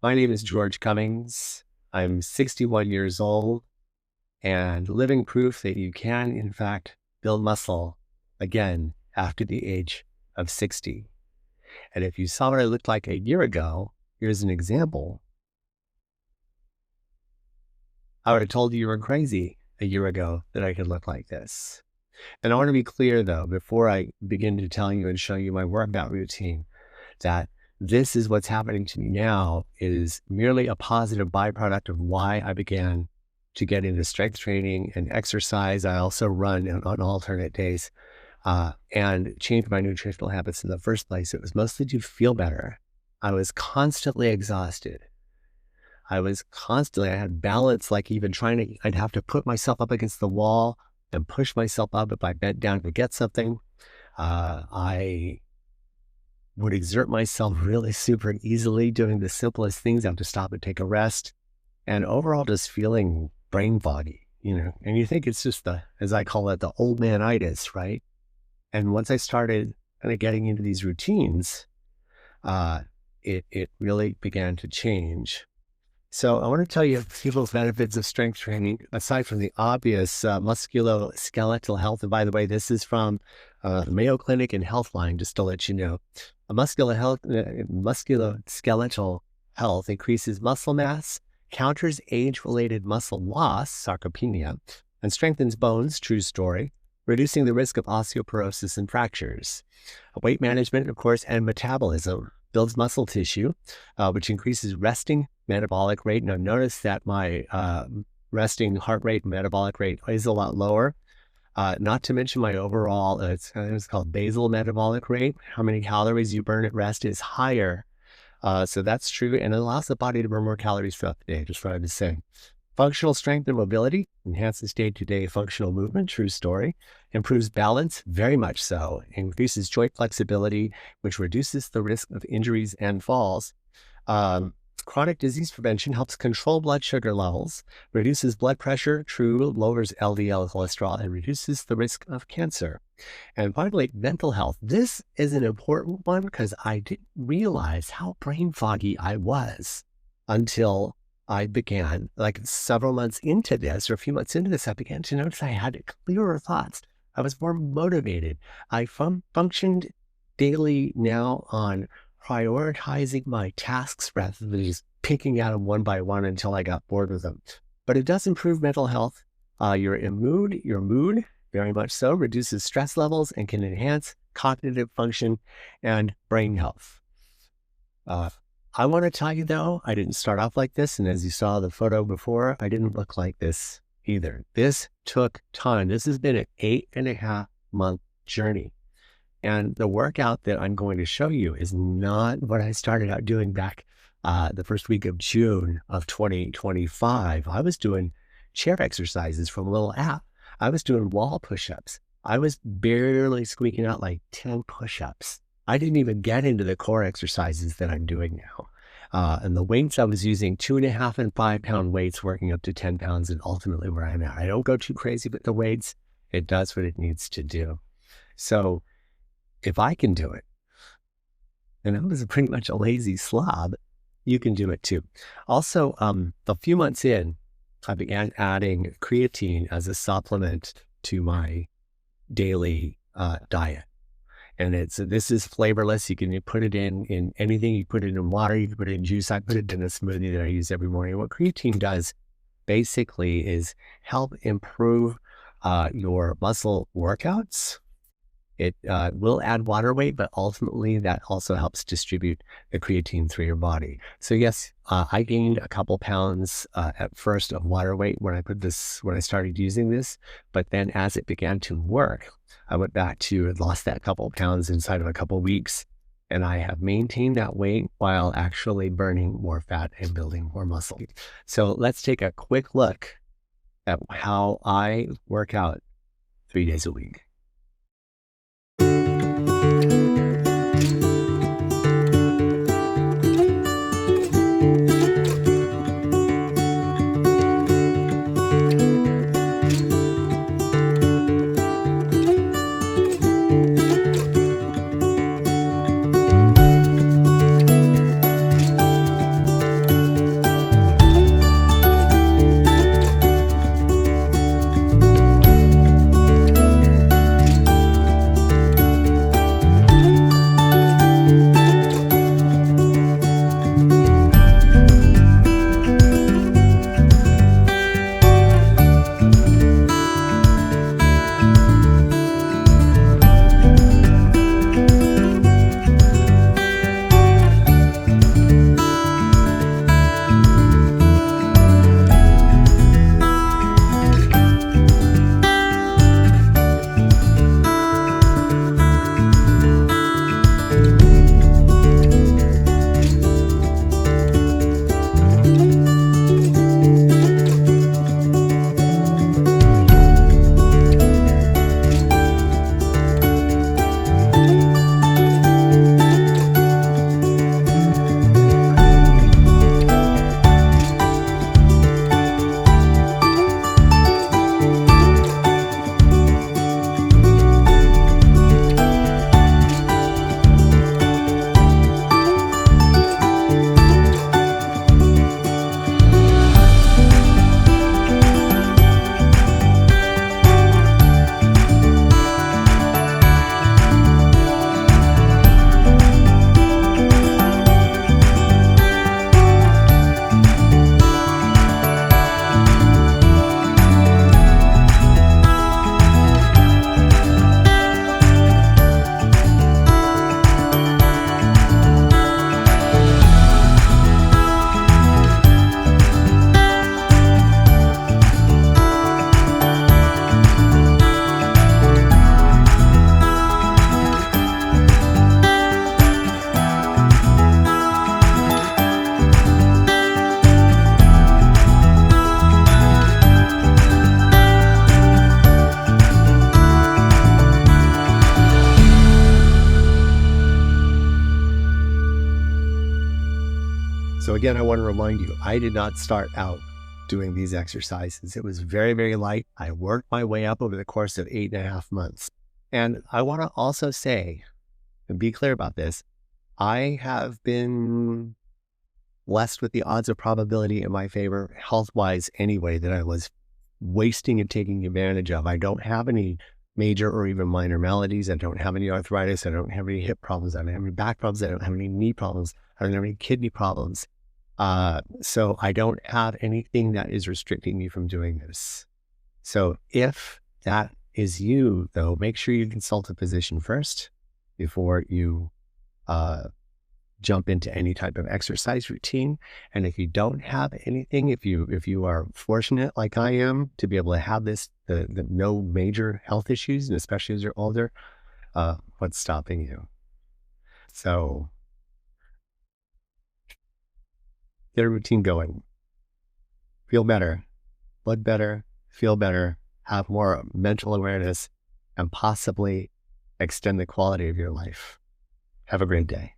My name is George Cummings. I'm 61 years old and living proof that you can, in fact, build muscle again after the age of 60. And if you saw what I looked like a year ago, here's an example. I would have told you were crazy a year ago that I could look like this. And I want to be clear, though, before I begin to tell you and show you my workout routine, that this is what's happening to me now is merely a positive byproduct of why I began to get into strength training and exercise. I also run on alternate days and changed my nutritional habits in the first place. It was mostly to feel better. I was constantly exhausted. I had balance, like even I'd have to put myself up against the wall and push myself up if I bent down to get something. I would exert myself really super easily doing the simplest things. I have to stop and take a rest, and overall just feeling brain foggy, and you think it's just as I call it, the old man-itis, right? And once I started kind of getting into these routines, it really began to change. So I want to tell you a few of the benefits of strength training, aside from the obvious musculoskeletal health. And by the way, this is from the Mayo Clinic and Healthline, just to let you know. Musculoskeletal health increases muscle mass, counters age-related muscle loss, sarcopenia, and strengthens bones, true story, reducing the risk of osteoporosis and fractures. Weight management, of course, and metabolism builds muscle tissue, which increases resting metabolic rate. Now, notice that my resting heart rate and metabolic rate is a lot lower. Not to mention my overall, it's called basal metabolic rate. How many calories you burn at rest is higher. So that's true. And it allows the body to burn more calories throughout the day, just what I was saying. Functional strength and mobility enhances day-to-day functional movement, true story. Improves balance, very much so. Increases joint flexibility, which reduces the risk of injuries and falls. Chronic disease prevention helps control blood sugar levels, reduces blood pressure, true, lowers LDL cholesterol, and reduces the risk of cancer. And finally, mental health. This is an important one because I didn't realize how brain foggy I was until I began, like several months into this, or a few months into this, I began to notice I had clearer thoughts. I was more motivated. I functioned daily now on prioritizing my tasks rather than just picking at them one by one until I got bored with them. But it does improve mental health. Your mood, very much so, reduces stress levels and can enhance cognitive function and brain health. I want to tell you, though, I didn't start off like this. And as you saw the photo before, I didn't look like this either. This took time. This has been an 8.5 month journey. And the workout that I'm going to show you is not what I started out doing back the first week of June of 2025. I was doing chair exercises from a little app. I was doing wall push-ups. I was barely squeaking out like 10 push-ups. I didn't even get into the core exercises that I'm doing now. And the weights I was using, 2.5 and 5 pound weights, working up to 10 pounds, and ultimately where I'm at. I don't go too crazy with the weights. It does what it needs to do. So if I can do it, and I was pretty much a lazy slob, you can do it too. Also, a few months in, I began adding creatine as a supplement to my daily diet. And this is flavorless. You can put it in anything. You put it in water, you can put it in juice. I put it in a smoothie that I use every morning. What creatine does basically is help improve your muscle workouts. It will add water weight, but ultimately that also helps distribute the creatine through your body. So yes, I gained a couple pounds at first of water weight when I started using this, but then as it began to work, I went back to and lost that couple pounds inside of a couple weeks, and I have maintained that weight while actually burning more fat and building more muscle. So let's take a quick look at how I work out 3 days a week. So again, I want to remind you, I did not start out doing these exercises. It was very, very light. I worked my way up over the course of 8.5 months. And I want to also say, and be clear about this, I have been blessed with the odds of probability in my favor, health-wise anyway, that I was wasting and taking advantage of. I don't have any major or even minor maladies. I don't have any arthritis. I don't have any hip problems. I don't have any back problems. I don't have any knee problems. I don't have any kidney problems. So I don't have anything that is restricting me from doing this. So if that is you, though, make sure you consult a physician first before you jump into any type of exercise routine. And if you don't have anything, if you are fortunate like I am to be able to have the no major health issues, and especially as you're older, what's stopping you? So get a routine going. Feel better, look better, feel better, have more mental awareness, and possibly extend the quality of your life. Have a great day.